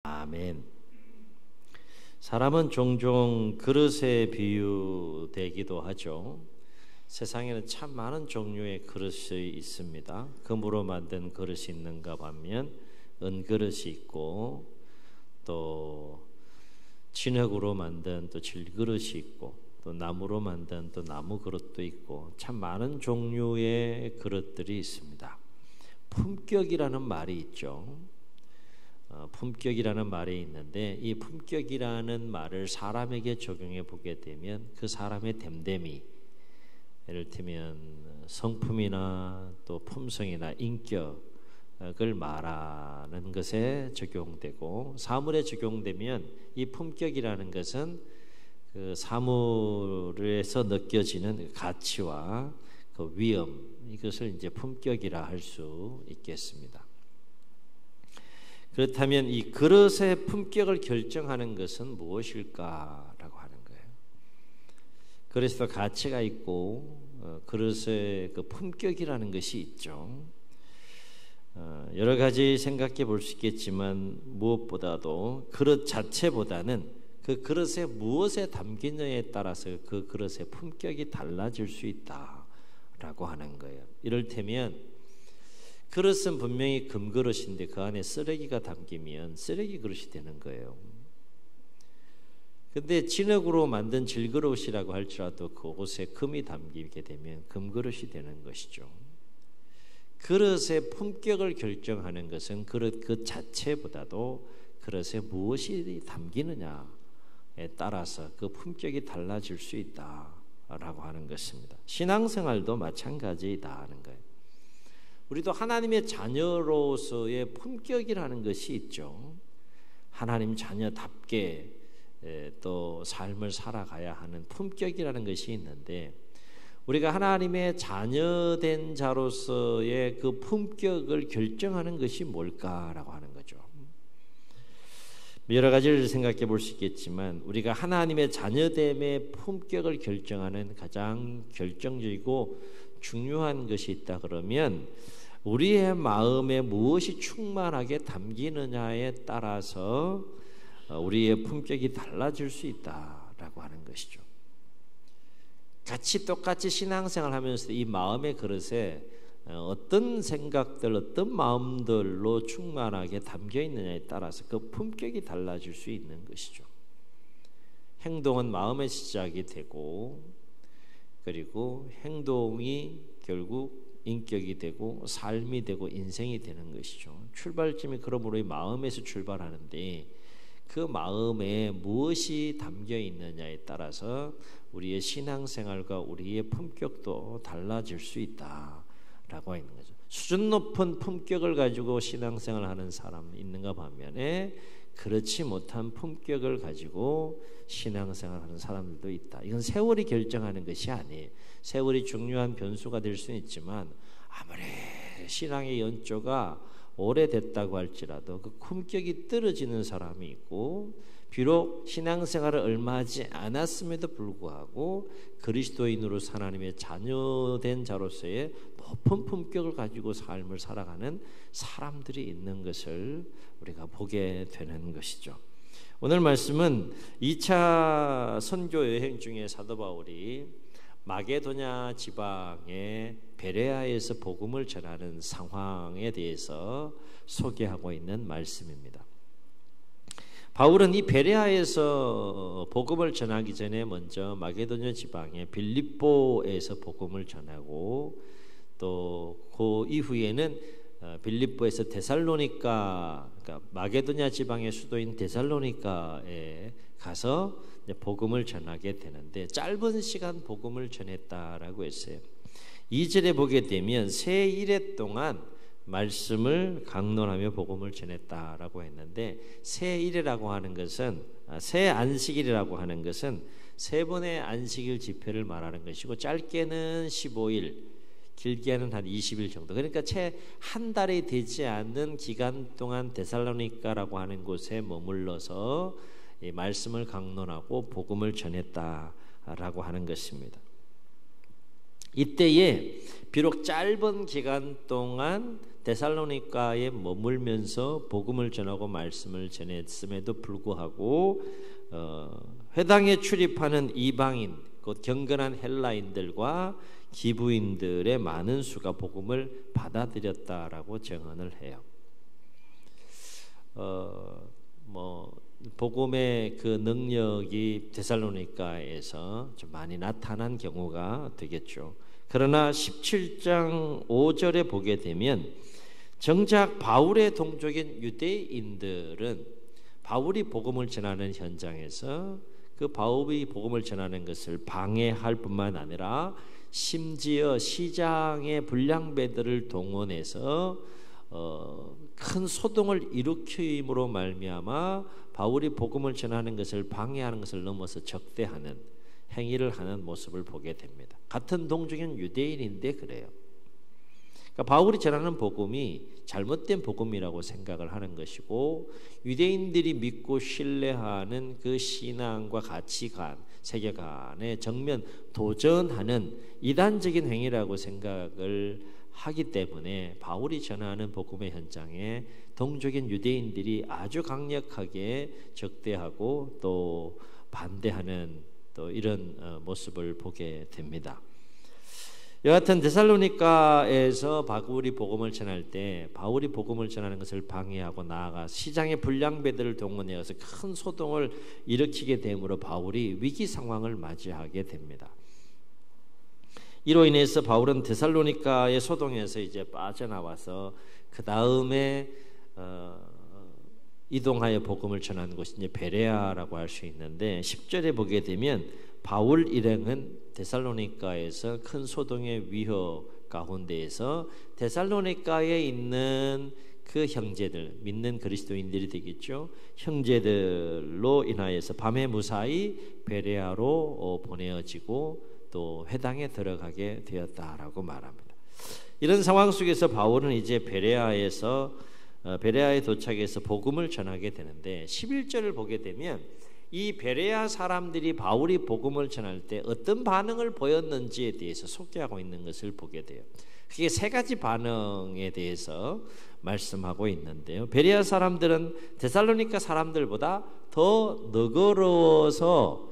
아멘. 사람은 종종 그릇에 비유되기도 하죠. 세상에는 참 많은 종류의 그릇이 있습니다. 금으로 만든 그릇이 있는가 하면 은그릇이 있고, 또 진흙으로 만든 또 질그릇이 있고, 또 나무로 만든 또 나무 그릇도 있고, 참 많은 종류의 그릇들이 있습니다. 품격이라는 말이 있죠. 품격이라는 말이 있는데, 이 품격이라는 말을 사람에게 적용해 보게 되면 그 사람의 됨됨이, 예를 들면 성품이나 또 품성이나 인격을 말하는 것에 적용되고, 사물에 적용되면 이 품격이라는 것은 그 사물에서 느껴지는 가치와 그 위엄, 이것을 이제 품격이라 할 수 있겠습니다. 그렇다면 이 그릇의 품격을 결정하는 것은 무엇일까라고 하는 거예요. 그래서 가치가 있고 그릇의 그 품격이라는 것이 있죠. 여러 가지 생각해 볼 수 있겠지만, 무엇보다도 그릇 자체보다는 그 그릇에 무엇에 담기느냐에 따라서 그 그릇의 품격이 달라질 수 있다라고 하는 거예요. 이를테면 그릇은 분명히 금그릇인데 그 안에 쓰레기가 담기면 쓰레기 그릇이 되는 거예요. 근데 진흙으로 만든 질그릇이라고 할지라도 그곳에 금이 담기게 되면 금그릇이 되는 것이죠. 그릇의 품격을 결정하는 것은 그릇 그 자체보다도 그릇에 무엇이 담기느냐에 따라서 그 품격이 달라질 수 있다라고 하는 것입니다. 신앙생활도 마찬가지이다 하는 거예요. 우리도 하나님의 자녀로서의 품격이라는 것이 있죠. 하나님 자녀답게 또 삶을 살아가야 하는 품격이라는 것이 있는데, 우리가 하나님의 자녀된 자로서의 그 품격을 결정하는 것이 뭘까라고 하는 거죠. 여러 가지를 생각해 볼 수 있겠지만, 우리가 하나님의 자녀됨의 품격을 결정하는 가장 결정적이고 중요한 것이 있다 그러면, 우리의 마음에 무엇이 충만하게 담기느냐에 따라서 우리의 품격이 달라질 수 있다라고 하는 것이죠. 같이 똑같이 신앙생활 하면서 이 마음의 그릇에 어떤 생각들, 어떤 마음들로 충만하게 담겨 있느냐에 따라서 그 품격이 달라질 수 있는 것이죠. 행동은 마음의 시작이 되고, 그리고 행동이 결국 인격이 되고 삶이 되고 인생이 되는 것이죠. 출발점이 그러므로 이 마음에서 출발하는데, 그 마음에 무엇이 담겨 있느냐에 따라서 우리의 신앙생활과 우리의 품격도 달라질 수 있다라고 있는 거죠. 수준 높은 품격을 가지고 신앙생활하는 사람 있는가 반면에 그렇지 못한 품격을 가지고 신앙생활하는 사람들도 있다. 이건 세월이 결정하는 것이 아니에요. 세월이 중요한 변수가 될 수는 있지만, 아무리 신앙의 연조가 오래됐다고 할지라도 그 품격이 떨어지는 사람이 있고, 비록 신앙생활을 얼마 하지 않았음에도 불구하고 그리스도인으로 하나님의 자녀된 자로서의 높은 품격을 가지고 삶을 살아가는 사람들이 있는 것을 우리가 보게 되는 것이죠. 오늘 말씀은 2차 선교 여행 중에 사도 바울이 마게도냐 지방의 베레아에서 복음을 전하는 상황에 대해서 소개하고 있는 말씀입니다. 바울은 이 베레아에서 복음을 전하기 전에 먼저 마게도냐 지방의 빌립보에서 복음을 전하고, 또 그 이후에는 빌립보에서 데살로니가, 그러니까 마게도냐 지방의 수도인 데살로니가에 가서 복음을 전하게 되는데, 짧은 시간 복음을 전했다라고 했어요. 2절에 보게 되면 새 일해 동안 말씀을 강론하며 복음을 전했다라고 했는데, 새 일이라고 하는 것은, 새 안식일이라고 하는 것은 세 번의 안식일 집회를 말하는 것이고, 짧게는 15일, 길게는 한 20일 정도, 그러니까 채 한 달이 되지 않는 기간 동안 데살로니가라고 하는 곳에 머물러서 이 말씀을 강론하고 복음을 전했다라고 하는 것입니다. 이때에 비록 짧은 기간 동안 데살로니가에 머물면서 복음을 전하고 말씀을 전했음에도 불구하고 회당에 출입하는 이방인, 곧 경건한 헬라인들과 기부인들의 많은 수가 복음을 받아들였다라고 증언을 해요. 복음의 그 능력이 데살로니가에서 좀 많이 나타난 경우가 되겠죠. 그러나 17장 5절에 보게 되면 정작 바울의 동족인 유대인들은 바울이 복음을 전하는 현장에서 그 바울이 복음을 전하는 것을 방해할 뿐만 아니라 심지어 시장의 불량배들을 동원해서 큰 소동을 일으킴으로 말미암아 바울이 복음을 전하는 것을 방해하는 것을 넘어서 적대하는 행위를 하는 모습을 보게 됩니다. 같은 동족인 유대인인데 그래요. 그러니까 바울이 전하는 복음이 잘못된 복음이라고 생각을 하는 것이고 유대인들이 믿고 신뢰하는 그 신앙과 가치관, 세계관에 정면 도전하는 이단적인 행위라고 생각을 하기 때문에 바울이 전하는 복음의 현장에 동족인 유대인들이 아주 강력하게 적대하고 또 반대하는 또 이런 모습을 보게 됩니다. 여하튼 데살로니가에서 바울이 복음을 전할 때 바울이 복음을 전하는 것을 방해하고 나아가 시장의 불량배들을 동원해서 큰 소동을 일으키게 되므로 바울이 위기 상황을 맞이하게 됩니다. 이로 인해서 바울은 데살로니가의 소동에서 이제 빠져나와서 그 다음에 이동하여 복음을 전하는 곳이 이제 베레아라고 할 수 있는데 10절에 보게 되면 바울 일행은 데살로니가에서 큰 소동의 위협 가운데에서 데살로니가에 있는 그 형제들, 믿는 그리스도인들이 되겠죠. 형제들로 인하여서 밤에 무사히 베레아로 보내어지고 또 회당에 들어가게 되었다라고 말합니다. 이런 상황 속에서 바울은 이제 베레아에 도착해서 복음을 전하게 되는데 11절을 보게 되면 이 베레아 사람들이 바울이 복음을 전할 때 어떤 반응을 보였는지에 대해서 소개하고 있는 것을 보게 돼요. 그게 세 가지 반응에 대해서 말씀하고 있는데요. 베레아 사람들은 데살로니가 사람들보다 더 너그러워서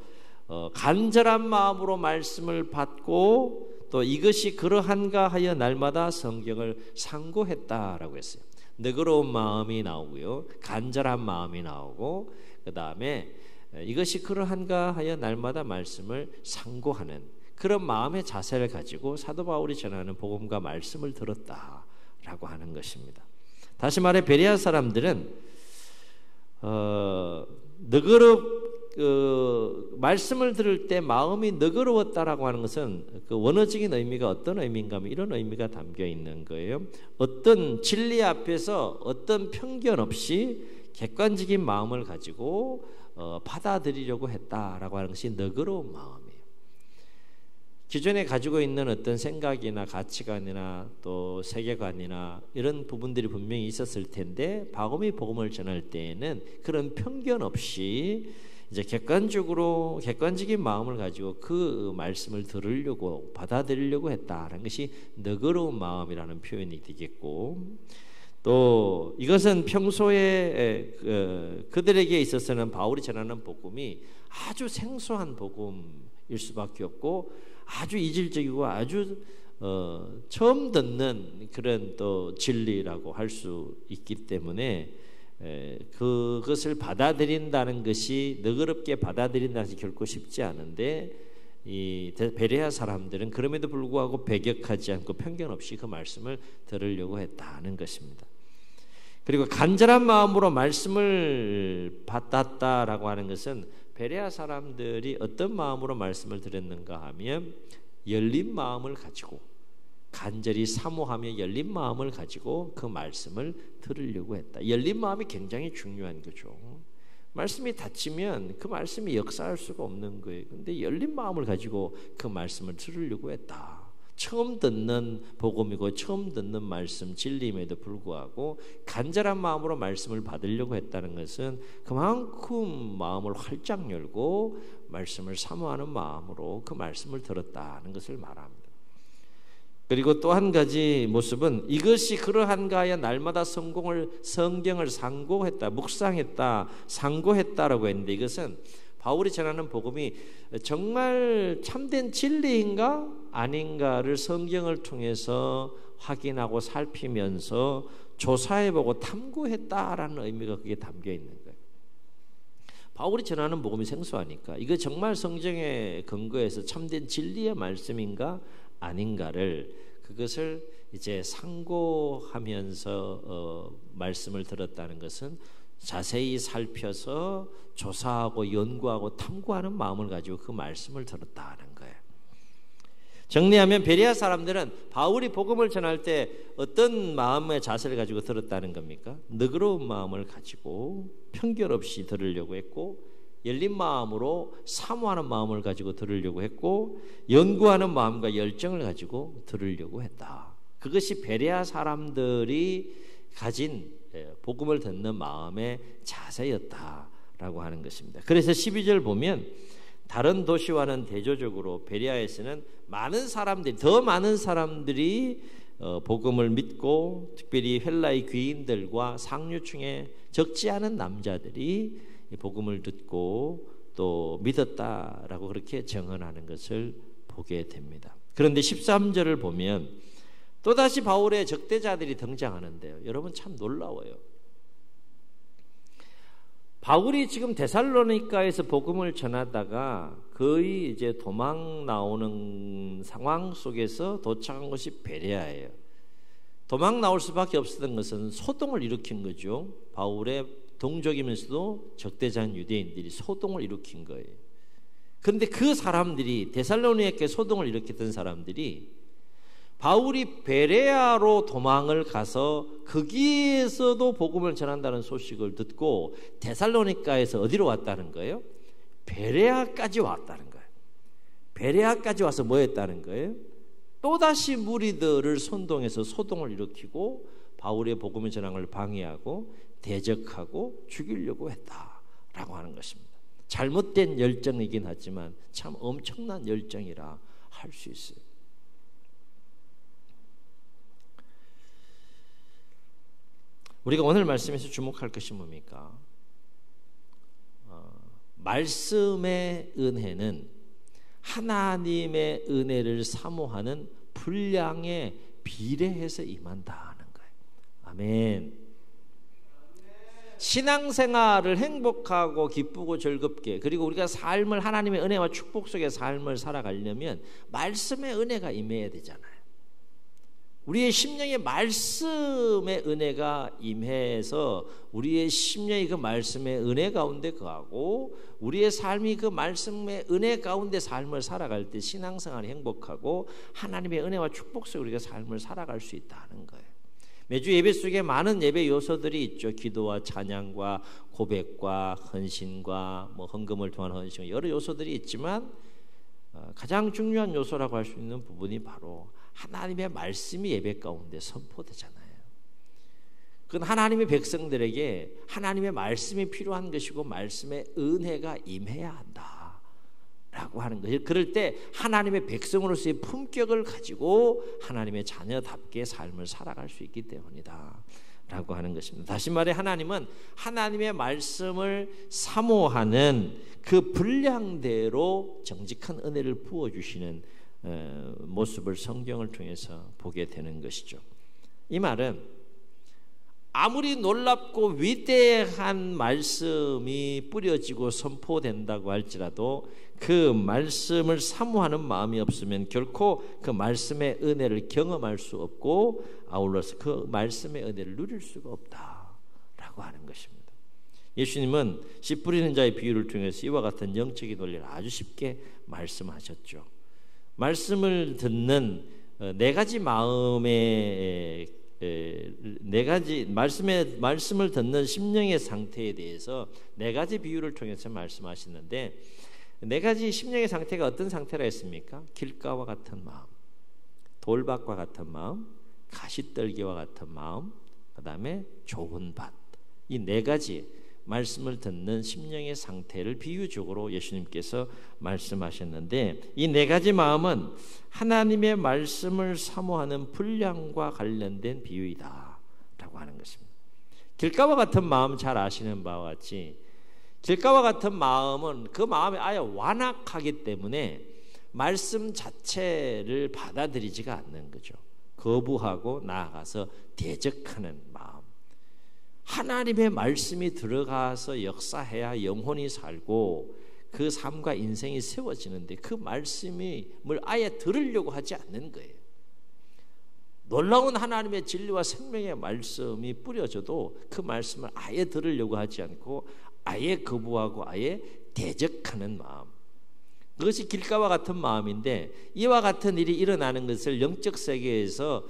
간절한 마음으로 말씀을 받고 또 이것이 그러한가 하여 날마다 성경을 상고했다라고 했어요. 너그러운 마음이 나오고요, 간절한 마음이 나오고 그 다음에 이것이 그러한가 하여 날마다 말씀을 상고하는 그런 마음의 자세를 가지고 사도 바울이 전하는 복음과 말씀을 들었다라고 하는 것입니다. 다시 말해 베레아 사람들은 말씀을 들을 때 마음이 너그러웠다라고 하는 것은 그 원어적인 의미가 어떤 의미인가 하면 이런 의미가 담겨 있는 거예요. 어떤 진리 앞에서 어떤 편견 없이 객관적인 마음을 가지고 받아들이려고 했다라고 하는 것이 너그러운 마음이에요. 기존에 가지고 있는 어떤 생각이나 가치관이나 또 세계관이나 이런 부분들이 분명히 있었을 텐데 바울이 복음을 전할 때에는 그런 편견 없이 이제 객관적인 마음을 가지고 그 말씀을 들으려고 받아들이려고 했다라는 것이 너그러운 마음이라는 표현이 되겠고 또 이것은 평소에 그들에게 있어서는 바울이 전하는 복음이 아주 생소한 복음일 수밖에 없고 아주 이질적이고 아주 처음 듣는 그런 또 진리라고 할 수 있기 때문에 그것을 받아들인다는 것이 너그럽게 받아들인다는 것이 결코 쉽지 않은데 이 베레아 사람들은 그럼에도 불구하고 배격하지 않고 편견 없이 그 말씀을 들으려고 했다는 것입니다. 그리고 간절한 마음으로 말씀을 받았다라고 하는 것은 베레아 사람들이 어떤 마음으로 말씀을 들었는가 하면 열린 마음을 가지고 간절히 사모하며 열린 마음을 가지고 그 말씀을 들으려고 했다. 열린 마음이 굉장히 중요한 거죠. 말씀이 닫히면 그 말씀이 역사할 수가 없는 거예요. 근데 열린 마음을 가지고 그 말씀을 들으려고 했다. 처음 듣는 복음이고 처음 듣는 말씀 진리임에도 불구하고 간절한 마음으로 말씀을 받으려고 했다는 것은 그만큼 마음을 활짝 열고 말씀을 사모하는 마음으로 그 말씀을 들었다는 것을 말합니다. 그리고 또 한 가지 모습은 이것이 그러한가하여 날마다 성경을 상고했다, 묵상했다, 상고했다라고 했는데 이것은 바울이 전하는 복음이 정말 참된 진리인가 아닌가를 성경을 통해서 확인하고 살피면서 조사해보고 탐구했다라는 의미가 그게 담겨 있는 거예요. 바울이 전하는 복음이 생소하니까 이거 정말 성경에 근거해서 참된 진리의 말씀인가 아닌가를 그것을 이제 상고하면서 말씀을 들었다는 것은 자세히 살펴서 조사하고 연구하고 탐구하는 마음을 가지고 그 말씀을 들었다는 거예요. 정리하면 베레아 사람들은 바울이 복음을 전할 때 어떤 마음의 자세를 가지고 들었다는 겁니까? 너그러운 마음을 가지고 편견 없이 들으려고 했고 열린 마음으로 사모하는 마음을 가지고 들으려고 했고 연구하는 마음과 열정을 가지고 들으려고 했다. 그것이 베레아 사람들이 가진 복음을 듣는 마음의 자세였다라고 하는 것입니다. 그래서 12절 보면 다른 도시와는 대조적으로 베레아에서는 더 많은 사람들이 복음을 믿고 특별히 헬라의 귀인들과 상류층의 적지 않은 남자들이 복음을 듣고 또 믿었다라고 그렇게 증언하는 것을 보게 됩니다. 그런데 13절을 보면 또다시 바울의 적대자들이 등장하는데요. 여러분 참 놀라워요. 바울이 지금 데살로니가에서 복음을 전하다가 거의 이제 도망 나오는 상황 속에서 도착한 것이 베레아예요. 도망 나올 수밖에 없었던 것은 소동을 일으킨 거죠. 바울의 동족이면서도 적대자인 유대인들이 소동을 일으킨 거예요. 그런데 그 사람들이 데살로니가에 소동을 일으켰던 사람들이 바울이 베레아로 도망을 가서 거기에서도 복음을 전한다는 소식을 듣고 데살로니가에서 어디로 왔다는 거예요? 베레아까지 왔다는 거예요. 베레아까지 와서 뭐 했다는 거예요? 또다시 무리들을 선동해서 소동을 일으키고 바울의 복음의 전함을 방해하고 대적하고 죽이려고 했다라고 하는 것입니다. 잘못된 열정이긴 하지만 참 엄청난 열정이라 할 수 있어요. 우리가 오늘 말씀에서 주목할 것이 뭡니까? 말씀의 은혜는 하나님의 은혜를 사모하는 분량에 비례해서 임한다는 거예요. 아멘. 신앙생활을 행복하고 기쁘고 즐겁게 그리고 우리가 삶을 하나님의 은혜와 축복 속의 삶을 살아가려면 말씀의 은혜가 임해야 되잖아요. 우리의 심령에 말씀의 은혜가 임해서 우리의 심령이 그 말씀의 은혜 가운데 거하고 우리의 삶이 그 말씀의 은혜 가운데 삶을 살아갈 때 신앙생활이 행복하고 하나님의 은혜와 축복 속에 우리가 삶을 살아갈 수 있다는 거예요. 매주 예배 속에 많은 예배 요소들이 있죠. 기도와 찬양과 고백과 헌신과 헌금을 통한 헌신 여러 요소들이 있지만 가장 중요한 요소라고 할 수 있는 부분이 바로 하나님의 말씀이 예배 가운데 선포되잖아요. 그건 하나님의 백성들에게 하나님의 말씀이 필요한 것이고 말씀의 은혜가 임해야 한다라고 하는 거예요. 그럴 때 하나님의 백성으로서의 품격을 가지고 하나님의 자녀답게 삶을 살아갈 수 있기 때문이다 라고 하는 것입니다. 다시 말해 하나님은 하나님의 말씀을 사모하는 그 분량대로 정직한 은혜를 부어주시는 모습을 성경을 통해서 보게 되는 것이죠. 이 말은 아무리 놀랍고 위대한 말씀이 뿌려지고 선포된다고 할지라도 그 말씀을 사모하는 마음이 없으면 결코 그 말씀의 은혜를 경험할 수 없고 아울러서 그 말씀의 은혜를 누릴 수가 없다라고 하는 것입니다. 예수님은 씨 뿌리는 자의 비유를 통해서 이와 같은 영적인 논리를 아주 쉽게 말씀하셨죠. 말씀을 듣는 네 가지 마음의 말씀을 듣는 심령의 상태에 대해서 네 가지 비유를 통해서 말씀하시는데 네 가지 심령의 상태가 어떤 상태라 했습니까? 길가와 같은 마음, 돌밭과 같은 마음, 가시떨기와 같은 마음, 그 다음에 좁은 밭. 이 네 가지 말씀을 듣는 심령의 상태를 비유적으로 예수님께서 말씀하셨는데, 이 네 가지 마음은 하나님의 말씀을 사모하는 분량과 관련된 비유이다 라고 하는 것입니다. 길가와 같은 마음 잘 아시는 바와 같이 길가와 같은 마음은 그 마음이 아예 완악하기 때문에 말씀 자체를 받아들이지가 않는 거죠. 거부하고 나아가서 대적하는 마음. 하나님의 말씀이 들어가서 역사해야 영혼이 살고 그 삶과 인생이 세워지는데 그 말씀을 아예 들으려고 하지 않는 거예요. 놀라운 하나님의 진리와 생명의 말씀이 뿌려져도 그 말씀을 아예 들으려고 하지 않고 아예 거부하고 아예 대적하는 마음. 그것이 길가와 같은 마음인데, 이와 같은 일이 일어나는 것을 영적 세계에서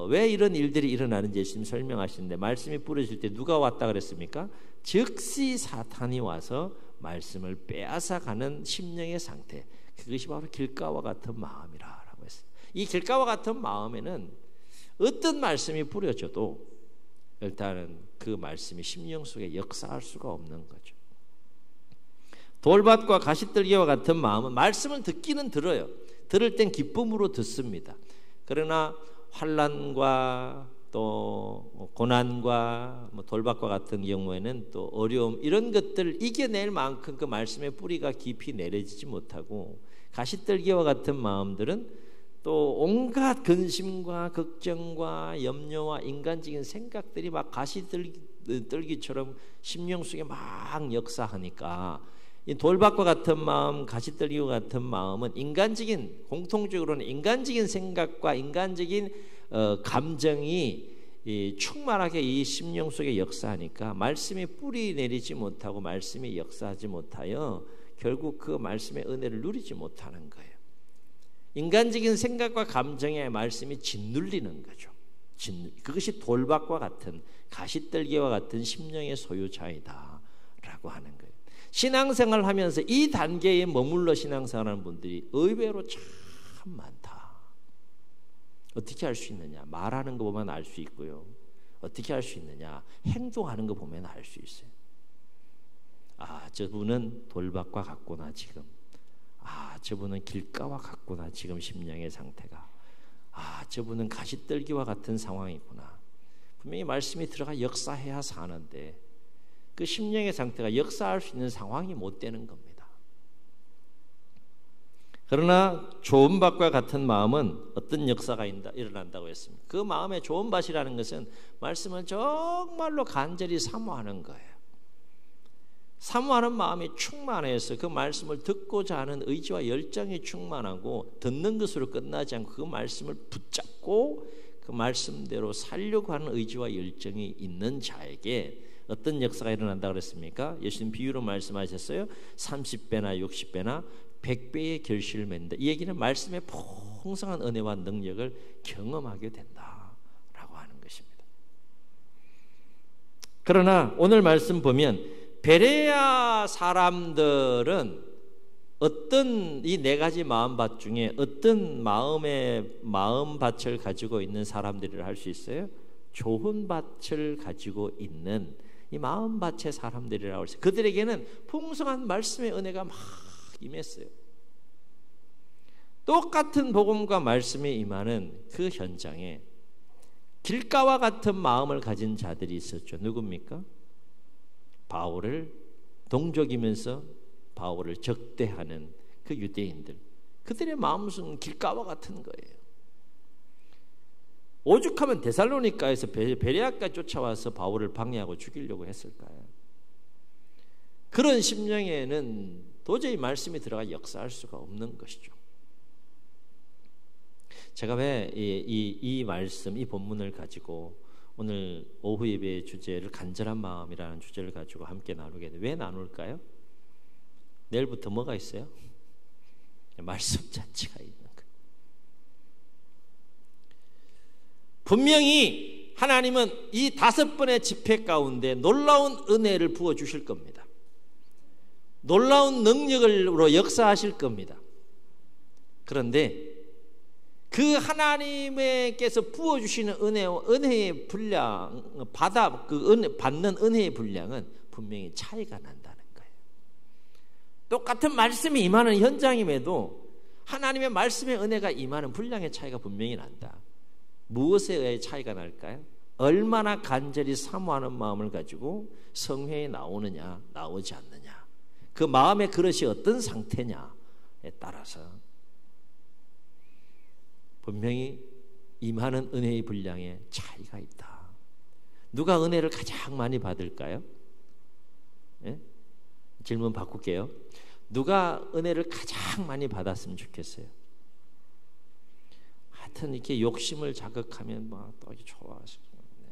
왜 이런 일들이 일어나는지 예수님 설명하시는데, 말씀이 뿌려질 때 누가 왔다 그랬습니까? 즉시 사탄이 와서 말씀을 빼앗아가는 심령의 상태, 그것이 바로 길가와 같은 마음이라고 했어요. 이 길가와 같은 마음에는 어떤 말씀이 뿌려져도 일단은 그 말씀이 심령 속에 역사할 수가 없는 거죠. 돌밭과 가시떨기와 같은 마음은 말씀을 듣기는 들어요. 들을 땐 기쁨으로 듣습니다. 그러나 환난과 또 고난과 돌밭과 같은 경우에는 또 어려움, 이런 것들을 이겨낼 만큼 그 말씀의 뿌리가 깊이 내려지지 못하고, 가시떨기와 같은 마음들은 또 온갖 근심과 걱정과 염려와 인간적인 생각들이 막 가시떨기처럼 심령 속에 막 역사하니까, 이 돌밭과 같은 마음, 가시떨기와 같은 마음은 인간적인, 공통적으로는 인간적인 생각과 인간적인 감정이 충만하게 이 심령 속에 역사하니까 말씀이 뿌리 내리지 못하고 말씀이 역사하지 못하여 결국 그 말씀의 은혜를 누리지 못하는 거예요. 인간적인 생각과 감정에 말씀이 짓눌리는 거죠. 그것이 돌밭과 같은, 가시떨기와 같은 심령의 소유자이다 라고 하는 거예요. 신앙생활을 하면서 이 단계에 머물러 신앙생활하는 분들이 의외로 참 많다. 어떻게 알 수 있느냐? 말하는 거 보면 알 수 있고요. 어떻게 알 수 있느냐? 행동하는 거 보면 알 수 있어요. 아, 저분은 돌밭과 같구나 지금. 아, 저분은 길가와 같구나 지금 심령의 상태가. 아, 저분은 가시떨기와 같은 상황이구나. 분명히 말씀이 들어가 역사해야 사는데 그 심령의 상태가 역사할 수 있는 상황이 못 되는 겁니다. 그러나 좋은 밭과 같은 마음은 어떤 역사가 일어난다고 했습니다. 그 마음의 좋은 밭이라는 것은 말씀을 정말로 간절히 사모하는 거예요. 사모하는 마음이 충만해서 그 말씀을 듣고자 하는 의지와 열정이 충만하고, 듣는 것으로 끝나지 않고 그 말씀을 붙잡고 그 말씀대로 살려고 하는 의지와 열정이 있는 자에게 어떤 역사가 일어난다고 그랬습니까? 예수님 비유로 말씀하셨어요. 30배나 60배나 100배의 결실을 맺는다. 이 얘기는 말씀의 풍성한 은혜와 능력을 경험하게 된다라고 하는 것입니다. 그러나 오늘 말씀 보면 베레아 사람들은 어떤 이 네 가지 마음밭 중에 어떤 마음밭을 가지고 있는 사람들이라 할 수 있어요? 좋은 밭을 가지고 있는 이 마음밭의 사람들이라고 했어요. 그들에게는 풍성한 말씀의 은혜가 막 임했어요. 똑같은 복음과 말씀이 임하는 그 현장에 길가와 같은 마음을 가진 자들이 있었죠. 누굽니까? 바울을 동족이면서 바울을 적대하는 그 유대인들. 그들의 마음은 길가와 같은 거예요. 오죽하면 데살로니가에서 베레아까지 쫓아와서 바울을 방해하고 죽이려고 했을까요? 그런 심령에는 도저히 말씀이 들어가 역사할 수가 없는 것이죠. 제가 왜 이 말씀, 이 본문을 가지고 오늘 오후 예배의 주제를 간절한 마음이라는 주제를 가지고 함께 나누게 돼. 왜 나눌까요? 내일부터 뭐가 있어요? 말씀 자체가 있는 거예요. 분명히 하나님은 이 5번의 집회 가운데 놀라운 은혜를 부어주실 겁니다. 놀라운 능력으로 역사하실 겁니다. 그런데 그 하나님께서 부어주시는 은혜의 분량, 받는 은혜의 분량은 분명히 차이가 난다는 거예요. 똑같은 말씀이 임하는 현장임에도 하나님의 말씀의 은혜가 임하는 분량의 차이가 분명히 난다. 무엇에 의해 차이가 날까요? 얼마나 간절히 사모하는 마음을 가지고 성회에 나오느냐 나오지 않느냐, 그 마음의 그릇이 어떤 상태냐에 따라서 분명히 임하는 은혜의 분량에 차이가 있다. 누가 은혜를 가장 많이 받을까요? 예? 질문 바꿀게요. 누가 은혜를 가장 많이 받았으면 좋겠어요? 하여튼 이렇게 욕심을 자극하면 막 또 좋아하시고. 네.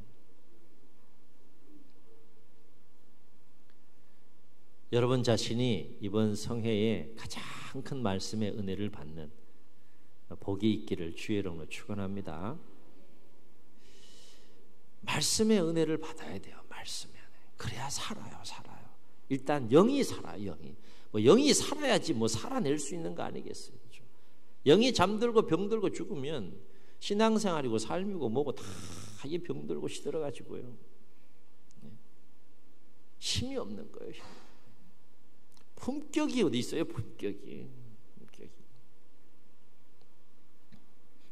여러분 자신이 이번 성회에 가장 큰 말씀의 은혜를 받는 복이 있기를 주의 이름으로 축원합니다. 말씀의 은혜를 받아야 돼요. 말씀의 은혜. 그래야 살아요. 일단 영이 살아요. 영이 살아야지 살아낼 수 있는 거 아니겠어요? 그렇죠? 영이 잠들고 병들고 죽으면 신앙생활이고 삶이고 뭐고 다 이게 병들고 시들어가지고요. 힘이 없는 거예요. 품격이 어디 있어요? 품격이.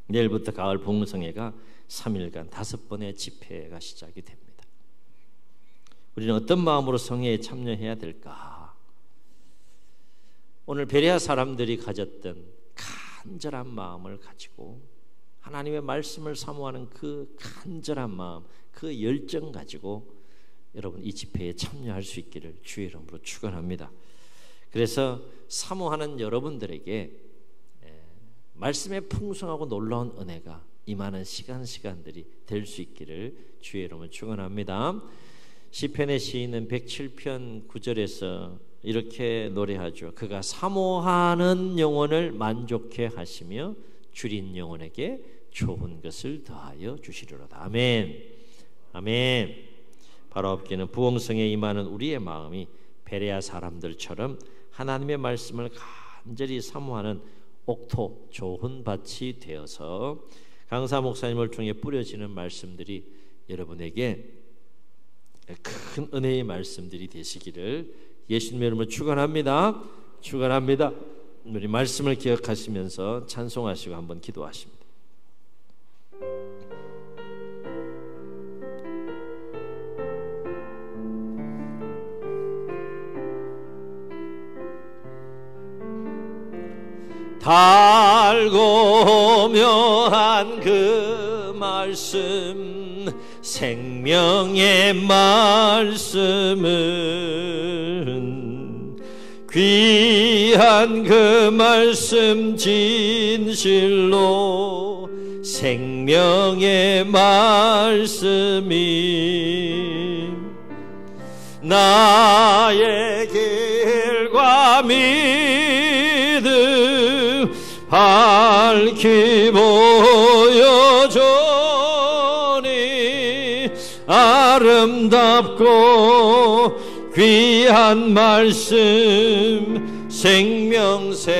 내일부터 가을 봉성회가 3일간 5번의 집회가 시작이 됩니다. 우리는 어떤 마음으로 성회에 참여해야 될까? 오늘 베레아 사람들이 가졌던 간절한 마음을 가지고 하나님의 말씀을 사모하는 그 간절한 마음, 그 열정 가지고 여러분 이 집회에 참여할 수 있기를 주의 이름으로 축원합니다. 그래서 사모하는 여러분들에게 말씀의 풍성하고 놀라운 은혜가 임하는 시간들이 될 수 있기를 주의 이름으로 축원합니다. 시편의 시인은 107편 9절에서 이렇게 노래하죠. 그가 사모하는 영혼을 만족해 하시며 줄인 영혼에게 좋은 것을 더하여 주시리로다. 아멘. 아멘. 바로 앞에는 부흥성에 임하는 우리의 마음이 베레아 사람들처럼 하나님의 말씀을 간절히 사모하는 옥토 좋은 밭이 되어서 강사 목사님을 통해 뿌려지는 말씀들이 여러분에게 큰 은혜의 말씀들이 되시기를 예수님의 이름으로 축원합니다. 축원합니다. 우리 말씀을 기억하시면서 찬송하시고 한번 기도하십니다. 달고 묘한 그 말씀, 생명의 말씀은 귀한 그 말씀 진실로 생명의 말씀이 나의 길과 믿음 밝히 보여주니 아름답고 귀한 말씀 생명샘이로다.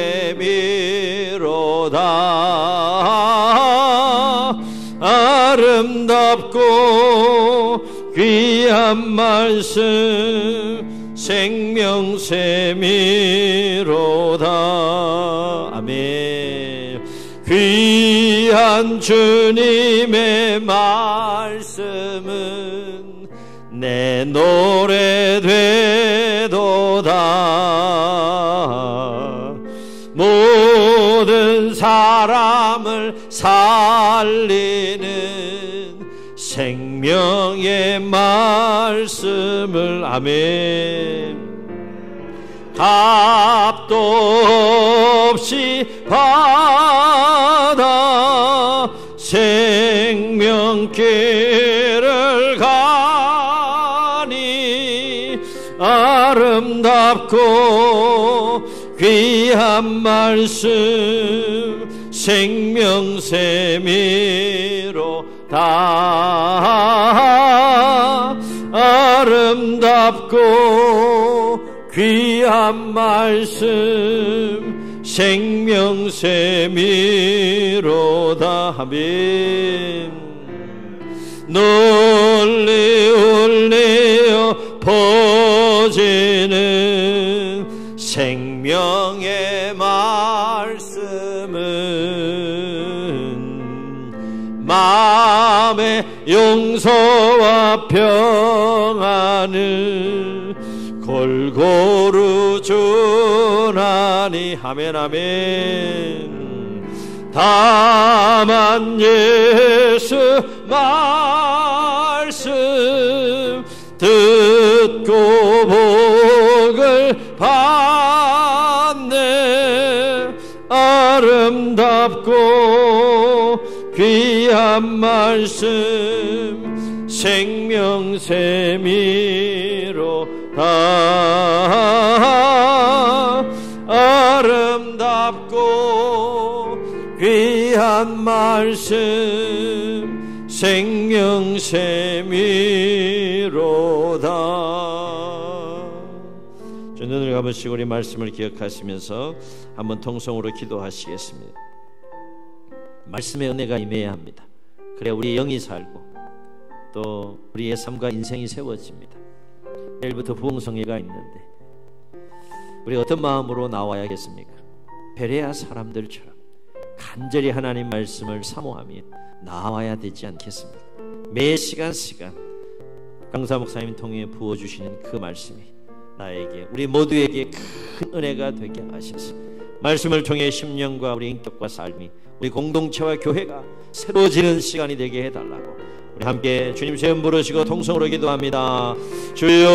아름답고 귀한 말씀 생명샘이로다. 아멘. 귀한 주님의 말씀은 내 노래 되도다. 모든 사람을 살리는 생명의 말씀을 아멘. 값도 없이 받아 생명길을 가니 아름답고 귀한 말씀 생명샘이로다. 아름답고 귀한 말씀 생명샘이로다. 아멘. 널리 울리어 퍼지는 생명의 말씀은 마음의 용서와 평안을 골고루 주나니. 아멘 아멘. 다만 예수 말씀 듣고 복을 받네. 아름답고 귀한 말씀 생명샘이로다. 아름답고 귀한 말씀 생명샘이로다. 눈을 감으시고 우리 말씀을 기억하시면서 한번 통성으로 기도하시겠습니다. 말씀의 은혜가 임해야 합니다. 그래야 우리의 영이 살고 또 우리의 삶과 인생이 세워집니다. 내일부터 부흥성회가 있는데 우리 어떤 마음으로 나와야겠습니까? 베레아 사람들처럼 간절히 하나님 말씀을 사모하며 나와야 되지 않겠습니까? 매 시간 강사 목사님 통해 부어주시는 그 말씀이 나에게, 우리 모두에게 큰 은혜가 되게 하셔서 말씀을 통해 심령과 우리 인격과 삶이, 우리 공동체와 교회가 새로워지는 시간이 되게 해달라고 우리 함께 주님 세 번 부르시고 통성으로 기도합니다. 주여